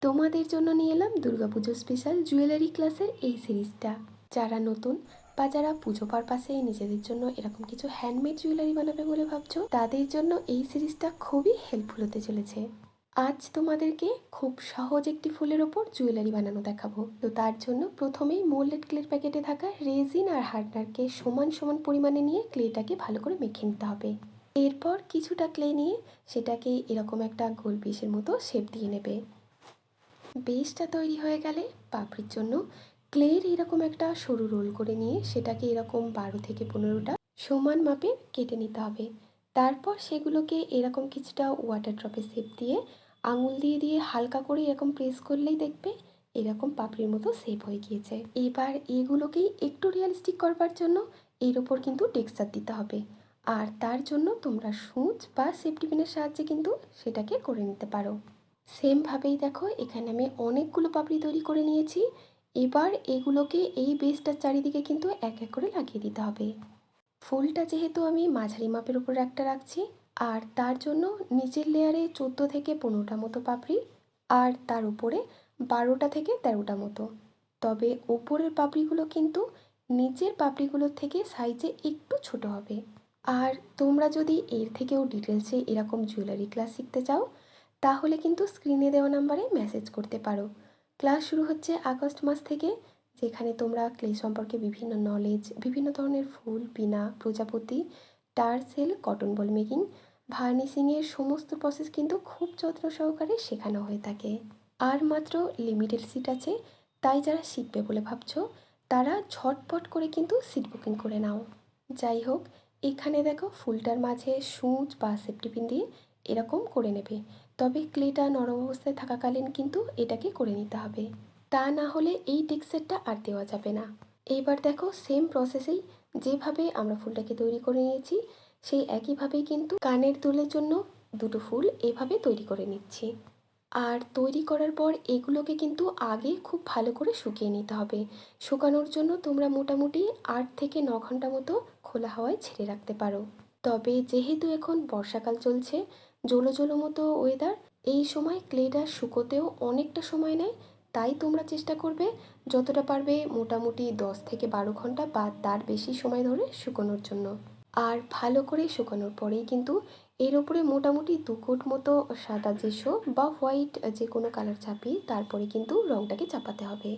তোমাদের জন্য নিয়ে এলাম দুর্গাপুজো স্পেশাল জুয়েলারি ক্লাসের এই সিরিজটা। যারা নতুন বা যারা পুজো পারপাসে নিজেদের জন্য এরকম কিছু হ্যান্ডমেড জুয়েলারি বানাবে বলে ভাবছো, তাদের জন্য এই সিরিজটা খুবই হেল্পফুল হতে চলেছে। আজ তোমাদেরকে খুব সহজ একটি ফুলের ওপর জুয়েলারি বানানো দেখাবো। তো তার জন্য প্রথমেই মোল্ডেড ক্লের প্যাকেটে থাকা রেজিন আর হার্ডনারকে সমান সমান পরিমাণে নিয়ে ক্লেটাকে ভালো করে মেখে নিতে হবে। এরপর কিছুটা ক্লে নিয়ে সেটাকে এরকম একটা গোল পিসের মতো শেপ দিয়ে নেবে। বেসটা তৈরি হয়ে গেলে পাপড়ির জন্য ক্লের এরকম একটা সরু রোল করে নিয়ে সেটাকে এরকম 12 থেকে 15টা সমান মাপের কেটে নিতে হবে। তারপর সেগুলোকে এরকম কিছুটা ওয়াটার ড্রপে শেপ দিয়ে আঙুল দিয়ে দিয়ে হালকা করে এরকম প্রেস করলেই দেখবে এরকম পাপড়ির মতো শেপ হয়ে গিয়েছে। এবার এগুলোকেই একটু রিয়েলিস্টিক করবার জন্য এর ওপর কিন্তু টেক্সচার দিতে হবে। আর তার জন্য তোমরা সূচ বা সেফটি পিনের সাহায্যে কিন্তু সেটাকে করে নিতে পারো। সেমভাবেই দেখো এখানে আমি অনেকগুলো পাপড়ি তৈরি করে নিয়েছি। এবার এগুলোকে এই বেসটার চারিদিকে কিন্তু এক এক করে লাগিয়ে দিতে হবে। ফুলটা যেহেতু আমি মাঝারি মাপের উপর একটা রাখছি, আর তার জন্য নিচের লেয়ারে 14 থেকে 15টা মতো পাপড়ি, আর তার উপরে 12টা থেকে 13টা মতো। তবে ওপরের পাপড়িগুলো কিন্তু নিচের পাপড়িগুলোর থেকে সাইজে একটু ছোট হবে। আর তোমরা যদি এর থেকেও ডিটেলসে এরকম জুয়েলারি ক্লাস শিখতে চাও, তাহলে কিন্তু স্ক্রিনে দেওয়া নাম্বারে মেসেজ করতে পারো। ক্লাস শুরু হচ্ছে আগস্ট মাস থেকে, যেখানে তোমরা ক্লে সম্পর্কে বিভিন্ন নলেজ, বিভিন্ন ধরনের ফুল, পিনা, প্রজাপতি, টার্সেল, কটন বল মেকিং, ভার্নিশিংয়ের সমস্ত প্রসেস কিন্তু খুব যত্ন সহকারে শেখানো হয়ে থাকে। আর মাত্র লিমিটেড সিট আছে, তাই যারা শিখবে বলে ভাবছো তারা ঝটপট করে কিন্তু সিট বুকিং করে নাও। যাই হোক, এখানে দেখো ফুলটার মাঝে সূচ বা সেফটি পিন দিয়ে এরকম করে নেবে। তবে ক্লেটা নরম অবস্থায় থাকাকালীন কিন্তু এটাকে করে নিতে হবে, তা না হলে এই টেক্সচারটা আর দেওয়া যাবে না। এইবার দেখো সেম প্রসেসেই যেভাবে আমরা ফুলটাকে তৈরি করে নিয়েছি সেই একইভাবেই কিন্তু কানের দুলের জন্য দুটো ফুল এভাবে তৈরি করে নিচ্ছি। আর তৈরি করার পর এগুলোকে কিন্তু আগে খুব ভালো করে শুকিয়ে নিতে হবে। শুকানোর জন্য তোমরা মোটামুটি 8 থেকে 9 ঘন্টা মতো খোলা হাওয়ায় ছেড়ে রাখতে পারো। তবে যেহেতু এখন বর্ষাকাল চলছে, জলো জলো মতো ওয়েদার, এই সময় ক্লেটা শুকোতেও অনেকটা সময় নেয়। তাই তোমরা চেষ্টা করবে যতটা পারবে মোটামুটি 10 থেকে 12 ঘন্টা বা তার বেশি সময় ধরে শুকোনোর জন্য। আর ভালো করে শুকানোর পরেই কিন্তু এর উপরে মোটামুটি 2 কোট মতো সাদা জেসো বা হোয়াইট যে কোনো কালার চাপিয়ে তারপরে কিন্তু রঙটাকে চাপাতে হবে।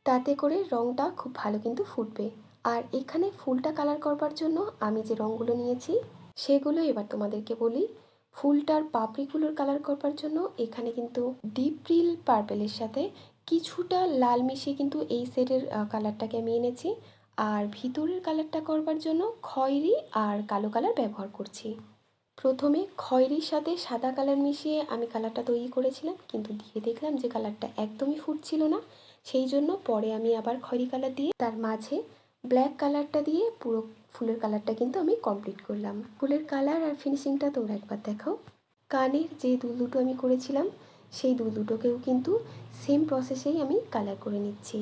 তাতে করে রঙটা খুব ভালো কিন্তু ফুটবে। আর এখানে ফুলটা কালার করবার জন্য আমি যে রঙগুলো নিয়েছি সেগুলো এবার তোমাদেরকে বলি। ফুলটার পাপড়িগুলোর কালার করবার জন্য এখানে কিন্তু ডিপ রিল পার্পেলের সাথে কিছুটা লাল মিশিয়ে কিন্তু এই সেটের কালারটাকে আমি এনেছি। আর ভিতরের কালারটা করবার জন্য খয়েরি আর কালো কালার ব্যবহার করছি। প্রথমে খয়েরির সাথে সাদা কালার মিশিয়ে আমি কালারটা তৈরি করেছিলাম, কিন্তু দিয়ে দেখলাম যে কালারটা একদমই ফুটছিল না। সেই জন্য পরে আমি আবার খয়েরি কালার দিয়ে তার মাঝে ব্ল্যাক কালারটা দিয়ে পুরো ফুলের কালারটা কিন্তু আমি কমপ্লিট করলাম। ফুলের কালার আর ফিনিশিংটা তোমরা একবার দেখো। কানের যে দুল দুটো আমি করেছিলাম সেই দুল দুটোকেও কিন্তু সেম প্রসেসেই আমি কালার করে নিচ্ছি।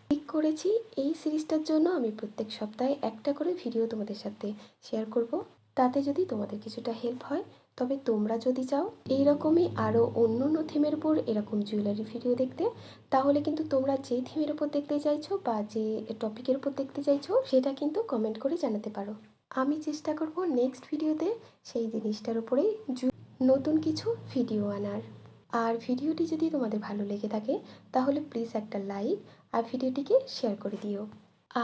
ঠিক করেছি এই সিরিজটার জন্য আমি প্রত্যেক সপ্তাহে একটা করে ভিডিও তোমাদের সাথে শেয়ার করব। তাতে যদি তোমাদের কিছুটা হেল্প হয়, তবে তোমরা যদি চাও এইরকমই আরও অন্য অন্য থিমের উপর এরকম জুয়েলারি ভিডিও দেখতে, তাহলে কিন্তু তোমরা যে থিমের উপর দেখতে চাইছো বা যে টপিকের উপর দেখতে চাইছো সেটা কিন্তু কমেন্ট করে জানাতে পারো। আমি চেষ্টা করব নেক্সট ভিডিওতে সেই জিনিসটার উপরেই নতুন কিছু ভিডিও আনার। আর ভিডিওটি যদি তোমাদের ভালো লেগে থাকে তাহলে প্লিজ একটা লাইক আর ভিডিওটিকে শেয়ার করে দিও।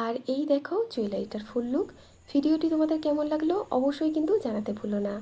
আর এই দেখো জুয়েলারিটার ফুল লুক। ভিডিওটি তোমাদের কেমন লাগলো অবশ্যই কিন্তু জানাতে ভুলো না।